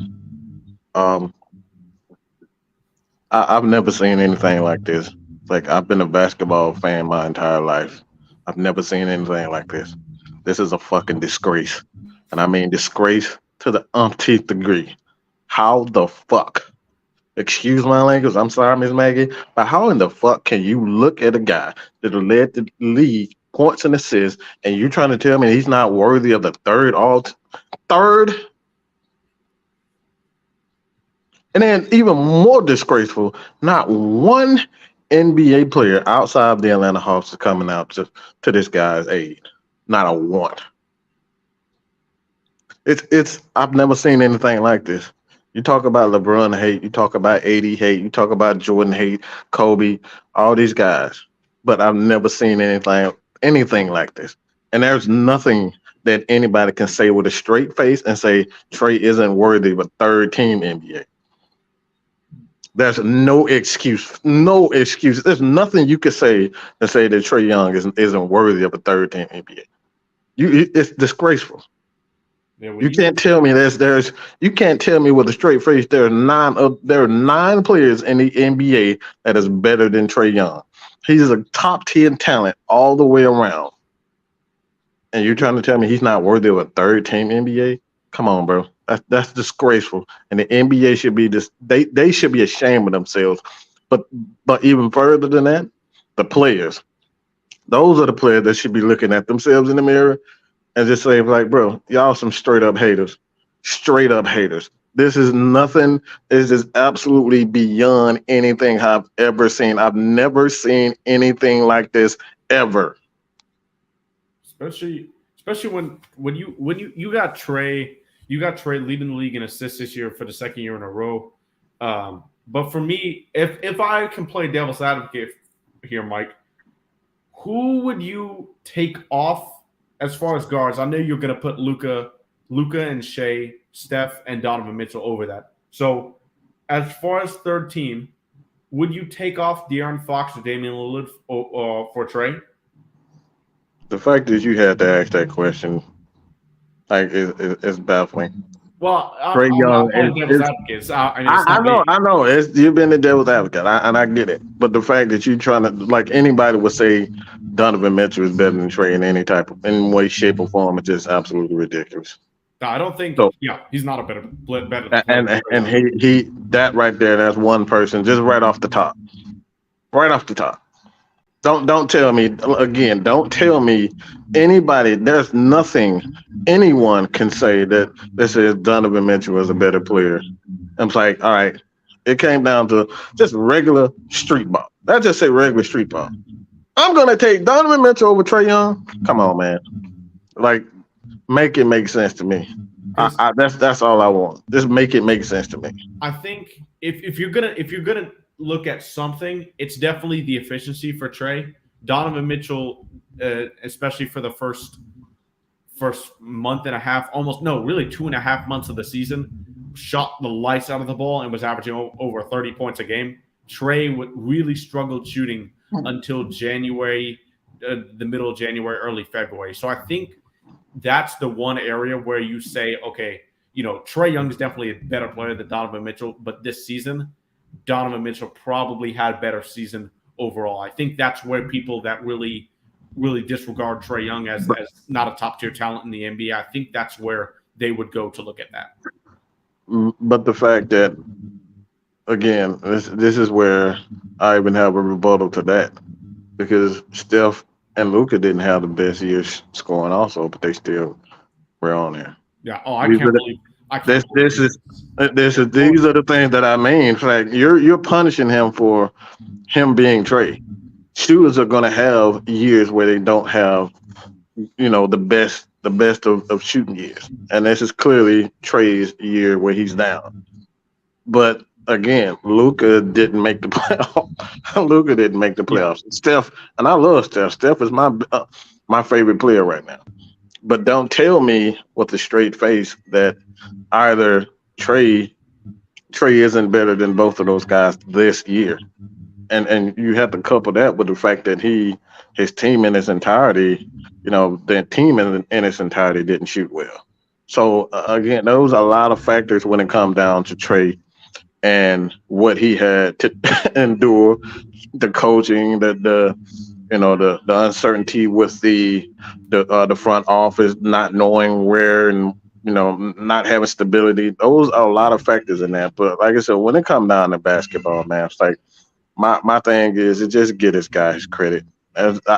I've never seen anything like this. Like, I've been a basketball fan my entire life. I've never seen anything like this. This is a fucking disgrace. And I mean disgrace to the umpteenth degree. How the fuck? Excuse my language, I'm sorry, Ms Maggie, but how in the fuck can you look at a guy that led the league points and assists, and you're trying to tell me he's not worthy of the third? And then even more disgraceful, not one NBA player outside of the Atlanta Hawks is coming out to this guy's aid. Not a one. I've never seen anything like this. You talk about LeBron hate, you talk about AD hate, you talk about Jordan hate, Kobe, all these guys. But I've never seen anything like this. And there's nothing that anybody can say with a straight face and say Trae isn't worthy of a third team NBA. There's no excuse. No excuse. There's nothing you could say to say that Trae Young isn't worthy of a third team NBA. It's disgraceful. Yeah, you can't tell me you can't tell me with a straight face there are 9 players in the NBA that is better than Trae Young. He's a top 10 talent all the way around. And you're trying to tell me he's not worthy of a third team NBA? Come on, bro. That's disgraceful. And the NBA should be they should be ashamed of themselves. But even further than that, the players. Those are the players that should be looking at themselves in the mirror and just saying, like, bro, y'all some straight up haters. Straight up haters. This is nothing. This is absolutely beyond anything I've ever seen. I've never seen anything like this ever. Especially when you got Trae, leading the league in assists this year for the second year in a row. But for me, if I can play devil's advocate here, Mike, who would you take off as far as guards? I know you're going to put Luka and Shea, Steph, and Donovan Mitchell over that. So as far as third team, would you take off De'Aaron Fox or Damian Lillard for Trae? The fact that you had to ask that question, like, is baffling. Well, Trae Young, I know. You've been the devil's advocate, and I get it. But the fact that you're trying to, like, anybody would say Donovan Mitchell is better than Trae in any way, shape, or form, it's just absolutely ridiculous. No, I don't think. So, yeah, he's not a better. And he that right there, that's one person, just right off the top. Don't tell me again. Don't tell me anybody. There's nothing anyone can say that this is Donovan Mitchell was a better player. I'm like, all right. It came down to just regular street ball. Let's just say regular street ball. I'm gonna take Donovan Mitchell over Trae Young. Come on, man. Like, make it make sense to me. That's all I want. Just make it make sense to me. I think if you're gonna look at something, it's definitely the efficiency for Trae. Donovan Mitchell, especially for the first month and a half, really 2.5 months of the season, shot the lights out of the ball and was averaging over 30 points a game. Trae really struggled shooting until January, the middle of January, early February. So I think that's the one area where you say, okay, Trae Young is definitely a better player than Donovan Mitchell, but this season, Donovan Mitchell probably had a better season overall. I think that's where people that really, really disregard Trae Young as not a top-tier talent in the NBA, I think that's where they would go to look at that. But the fact that, again, this is where I even have a rebuttal to that, because Steph and Luka didn't have the best years scoring also, but they still were on there. Yeah. Oh, I can't believe. These are the things that I mean. Like, you're punishing him for him being Trae. Shooters are going to have years where they don't have, the best of shooting years, and this is clearly Trae's year where he's down. But again, Luka didn't make the playoffs. Luka didn't make the playoffs. Yeah. Steph, and I love Steph. Steph is my favorite player right now. But don't tell me with a straight face that either Trae isn't better than both of those guys this year. And you have to couple that with the fact that his team in its entirety, the team in its entirety didn't shoot well. So again, those are a lot of factors when it comes down to Trae and what he had to endure, the coaching, the uncertainty with the front office, not knowing where, and not having stability. Those are a lot of factors in that. But like I said, when it comes down to basketball, man, it's like my thing is to just get this guy his credit.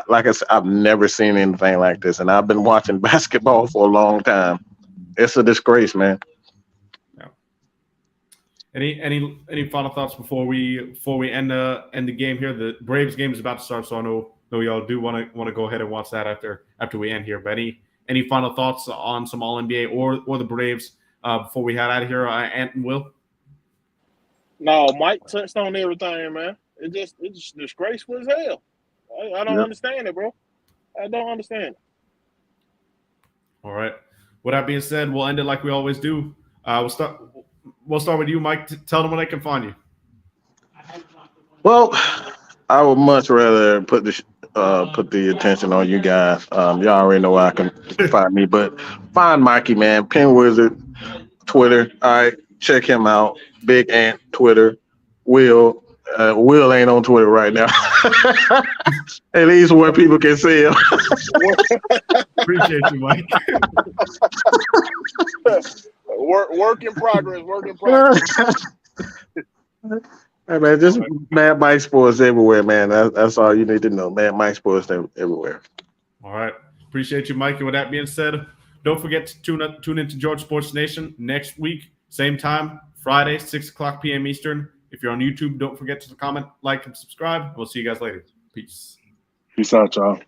Like I said, I've never seen anything like this, and I've been watching basketball for a long time. It's a disgrace, man. Yeah. Any final thoughts before we end the game here? The Braves game is about to start, so I know y'all do want to go ahead and watch that after we end here. But any final thoughts on some All NBA or the Braves before we head out of here, Ant and Will? No, Mike touched on everything, man. It's just disgraceful as hell. I don't understand it, bro. I don't understand it. All right. With that being said, we'll end it like we always do. We'll start with you, Mike. Tell them where they can find you. Well, I would much rather put the attention on you guys. Y'all already know where I can find me, but find Mikey, man. Pen Wizard, Twitter. All right, check him out. Big Ant, Twitter. Will ain't on Twitter right now. At least where people can see him. Appreciate you, Mike. Work in progress. Work in progress. Hey, man, just Mad Mike Sports everywhere, man. That's all you need to know. Mad Mike Sports everywhere. All right. Appreciate you, Mike. And with that being said, don't forget to tune into Georgia Sports Nation next week, same time, Friday, 6:00 p.m. Eastern. If you're on YouTube, don't forget to comment, like, and subscribe. We'll see you guys later. Peace. Peace out, y'all.